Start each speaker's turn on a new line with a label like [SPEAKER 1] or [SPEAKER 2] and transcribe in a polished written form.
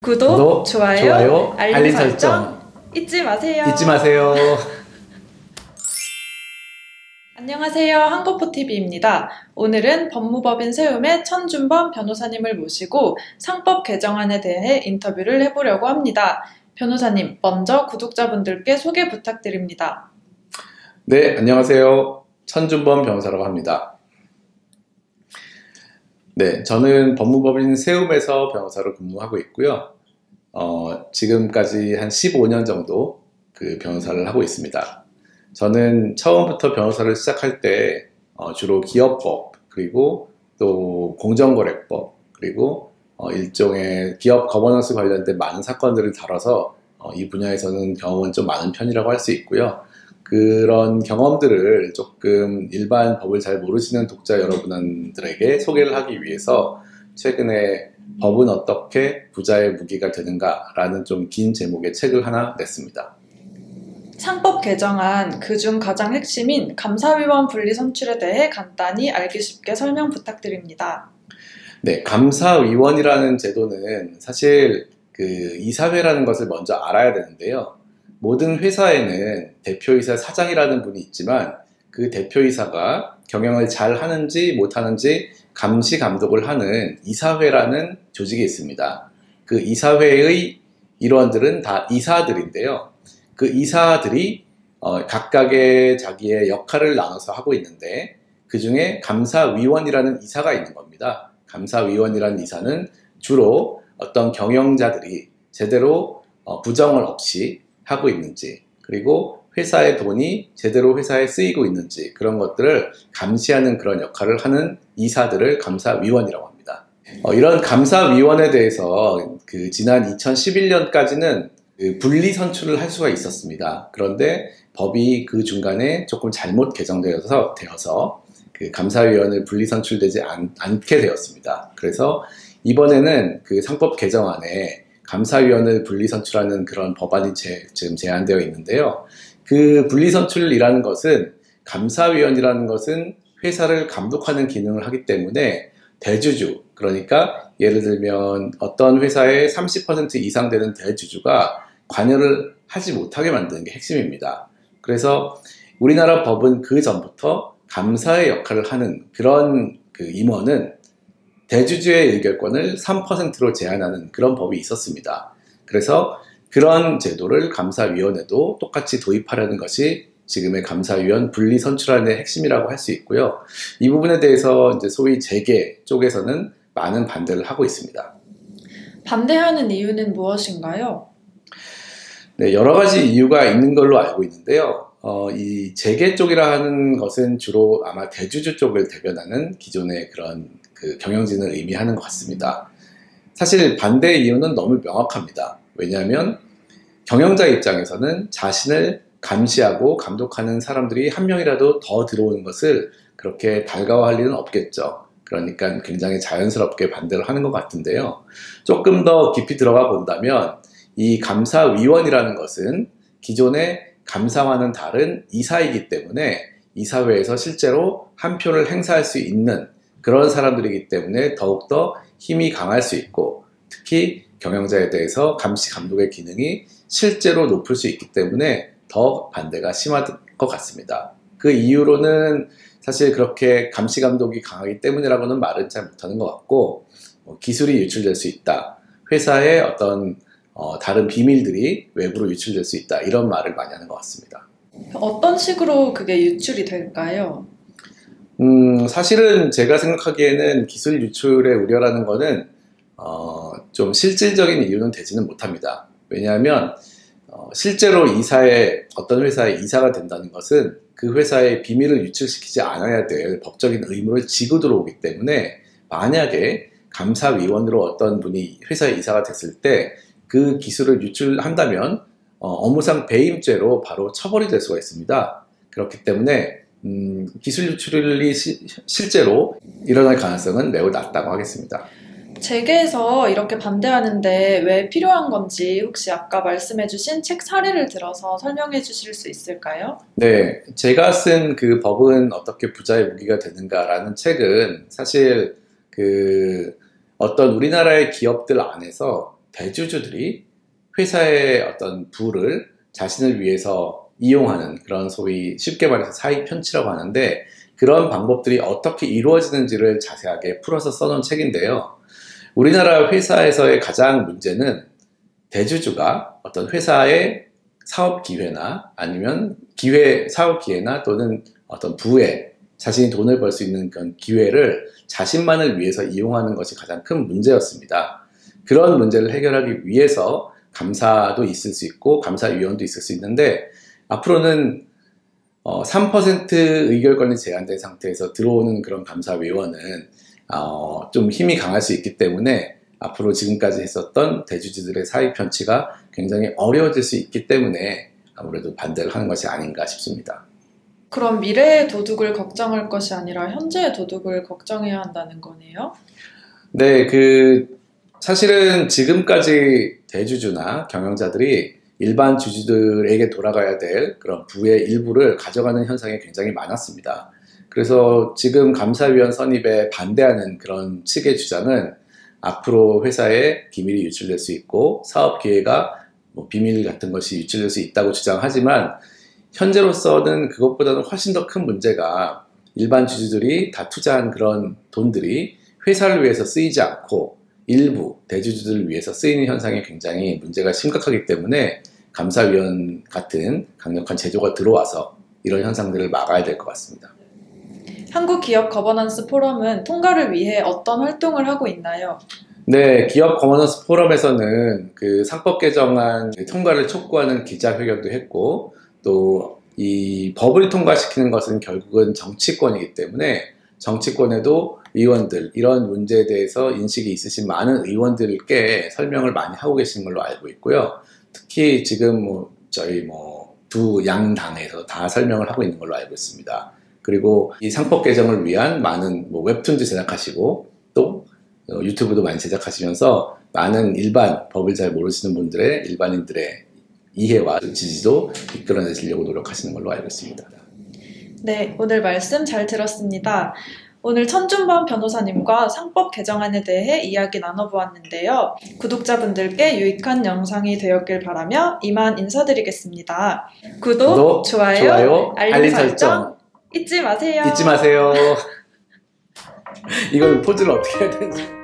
[SPEAKER 1] 구독, 좋아요,
[SPEAKER 2] 알림 설정
[SPEAKER 1] 잊지 마세요.
[SPEAKER 2] 잊지 마세요.
[SPEAKER 1] 안녕하세요. 한국포TV입니다. 오늘은 법무법인 세움의 천준범 변호사님을 모시고 상법 개정안에 대해 인터뷰를 해보려고 합니다. 변호사님, 먼저 구독자분들께 소개 부탁드립니다.
[SPEAKER 2] 네, 안녕하세요. 천준범 변호사라고 합니다. 네, 저는 법무법인 세움에서 변호사로 근무하고 있고요. 지금까지 한 15년 정도 변호사를 하고 있습니다. 저는 처음부터 변호사를 시작할 때 주로 기업법, 그리고 또 공정거래법, 그리고 일종의 기업 거버넌스 관련된 많은 사건들을 다뤄서 이 분야에서는 경험은 좀 많은 편이라고 할 수 있고요. 그런 경험들을 조금 일반 법을 잘 모르시는 독자 여러분들에게 소개를 하기 위해서 최근에 법은 어떻게 부자의 무기가 되는가 라는 좀 긴 제목의 책을 하나 냈습니다.
[SPEAKER 1] 상법 개정안 그중 가장 핵심인 감사위원 분리 선출에 대해 간단히 알기 쉽게 설명 부탁드립니다.
[SPEAKER 2] 네, 감사위원이라는 제도는 사실 이사회라는 것을 먼저 알아야 되는데요. 모든 회사에는 대표이사 사장이라는 분이 있지만 그 대표이사가 경영을 잘 하는지 못하는지 감시 감독을 하는 이사회라는 조직이 있습니다. 그 이사회의 일원들은 다 이사들인데요. 그 이사들이 각각의 자기의 역할을 나눠서 하고 있는데 그 중에 감사위원이라는 이사가 있는 겁니다. 감사위원이라는 이사는 주로 어떤 경영자들이 제대로 부정을 없이 하고 있는지, 그리고 회사의 돈이 제대로 회사에 쓰이고 있는지 그런 것들을 감시하는 그런 역할을 하는 이사들을 감사위원이라고 합니다. 이런 감사위원에 대해서 지난 2011년까지는 분리 선출을 할 수가 있었습니다. 그런데 법이 그 중간에 조금 잘못 개정되어서 감사위원을 분리 선출되지 않게 되었습니다. 그래서 이번에는 상법 개정안에 감사위원을 분리 선출하는 그런 법안이 지금 제안되어 있는데요. 그 분리 선출이라는 것은, 감사위원이라는 것은 회사를 감독하는 기능을 하기 때문에 대주주, 그러니까 예를 들면 어떤 회사의 30% 이상 되는 대주주가 관여를 하지 못하게 만드는 게 핵심입니다. 그래서 우리나라 법은 그 전부터 감사의 역할을 하는 그런 임원은 대주주의 의결권을 3%로 제한하는 그런 법이 있었습니다. 그래서 그런 제도를 감사위원회도 똑같이 도입하려는 것이 지금의 감사위원 분리 선출안의 핵심이라고 할 수 있고요. 이 부분에 대해서 이제 소위 재계 쪽에서는 많은 반대를 하고 있습니다.
[SPEAKER 1] 반대하는 이유는 무엇인가요?
[SPEAKER 2] 네, 여러 가지 이유가 있는 걸로 알고 있는데요. 이 재계 쪽이라 하는 것은 주로 아마 대주주 쪽을 대변하는 기존의 그런 경영진을 의미하는 것 같습니다. 사실 반대의 이유는 너무 명확합니다. 왜냐하면 경영자 입장에서는 자신을 감시하고 감독하는 사람들이 한 명이라도 더 들어오는 것을 그렇게 달가워할 일은 없겠죠. 그러니까 굉장히 자연스럽게 반대를 하는 것 같은데요. 조금 더 깊이 들어가 본다면 이 감사위원이라는 것은 기존의 감사와는 다른 이사이기 때문에 이사회에서 실제로 한 표를 행사할 수 있는 그런 사람들이기 때문에 더욱더 힘이 강할 수 있고, 특히 경영자에 대해서 감시 감독의 기능이 실제로 높을 수 있기 때문에 더 반대가 심할 것 같습니다. 그 이유로는 사실 그렇게 감시 감독이 강하기 때문이라고는 말은 잘 못하는 것 같고, 기술이 유출될 수 있다, 회사의 어떤 다른 비밀들이 외부로 유출될 수 있다, 이런 말을 많이 하는 것 같습니다.
[SPEAKER 1] 어떤 식으로 그게 유출이 될까요?
[SPEAKER 2] 사실은 제가 생각하기에는 기술 유출의 우려라는 거는 좀 실질적인 이유는 되지는 못합니다. 왜냐하면 실제로 어떤 회사에 이사가 된다는 것은 그 회사의 비밀을 유출시키지 않아야 될 법적인 의무를 지고 들어오기 때문에, 만약에 감사위원으로 어떤 분이 회사에 이사가 됐을 때 그 기술을 유출한다면 업무상 배임죄로 바로 처벌이 될 수가 있습니다. 그렇기 때문에 기술 유출이 실제로 일어날 가능성은 매우 낮다고 하겠습니다.
[SPEAKER 1] 재계에서 이렇게 반대하는데 왜 필요한 건지 혹시 아까 말씀해주신 책 사례를 들어서 설명해 주실 수 있을까요?
[SPEAKER 2] 네, 제가 쓴 그 법은 어떻게 부자의 무기가 되는가라는 책은 사실 어떤 우리나라의 기업들 안에서 대주주들이 회사의 어떤 부를 자신을 위해서 이용하는 그런 소위 쉽게 말해서 사익 편취라고 하는데 그런 방법들이 어떻게 이루어지는지를 자세하게 풀어서 써놓은 책인데요. 우리나라 회사에서의 가장 문제는 대주주가 어떤 회사의 사업 기회나 아니면 사업 기회나 또는 어떤 부에 자신이 돈을 벌 수 있는 그런 기회를 자신만을 위해서 이용하는 것이 가장 큰 문제였습니다. 그런 문제를 해결하기 위해서 감사도 있을 수 있고 감사위원도 있을 수 있는데 앞으로는 3% 의결권이 제한된 상태에서 들어오는 그런 감사위원은 좀 힘이 강할 수 있기 때문에 앞으로 지금까지 했었던 대주주들의 사익 편취가 굉장히 어려워질 수 있기 때문에 아무래도 반대를 하는 것이 아닌가 싶습니다.
[SPEAKER 1] 그럼 미래의 도둑을 걱정할 것이 아니라 현재의 도둑을 걱정해야 한다는 거네요?
[SPEAKER 2] 네, 사실은 지금까지 대주주나 경영자들이 일반 주주들에게 돌아가야 될 그런 부의 일부를 가져가는 현상이 굉장히 많았습니다. 그래서 지금 감사위원 선입에 반대하는 그런 측의 주장은 앞으로 회사에 기밀이 유출될 수 있고 사업 기회가 비밀 같은 것이 유출될 수 있다고 주장하지만 현재로서는 그것보다는 훨씬 더 큰 문제가 일반 주주들이 다 투자한 그런 돈들이 회사를 위해서 쓰이지 않고 일부 대주주들을 위해서 쓰이는 현상이 굉장히 문제가 심각하기 때문에 감사위원 같은 강력한 제도가 들어와서 이런 현상들을 막아야 될 것 같습니다.
[SPEAKER 1] 한국기업 거버넌스 포럼은 통과를 위해 어떤 활동을 하고 있나요?
[SPEAKER 2] 네, 기업 거버넌스 포럼에서는 상법 개정안 통과를 촉구하는 기자회견도 했고 또 이 법을 통과시키는 것은 결국은 정치권이기 때문에 정치권에도 의원들, 이런 문제에 대해서 인식이 있으신 많은 의원들께 설명을 많이 하고 계신 걸로 알고 있고요. 특히 지금 저희 두 양당에서 다 설명을 하고 있는 걸로 알고 있습니다. 그리고 이 상법 개정을 위한 많은 웹툰도 제작하시고 또 유튜브도 많이 제작하시면서 많은 일반 법을 잘 모르시는 분들의 일반인들의 이해와 지지도 이끌어내시려고 노력하시는 걸로 알고 있습니다.
[SPEAKER 1] 네, 오늘 말씀 잘 들었습니다. 오늘 천준범 변호사님과 상법 개정안에 대해 이야기 나눠보았는데요. 구독자분들께 유익한 영상이 되었길 바라며 이만 인사드리겠습니다. 구독, 좋아요, 알림 설정 잊지 마세요.
[SPEAKER 2] 잊지 마세요. 이걸 포즈를 어떻게 해야 되는지.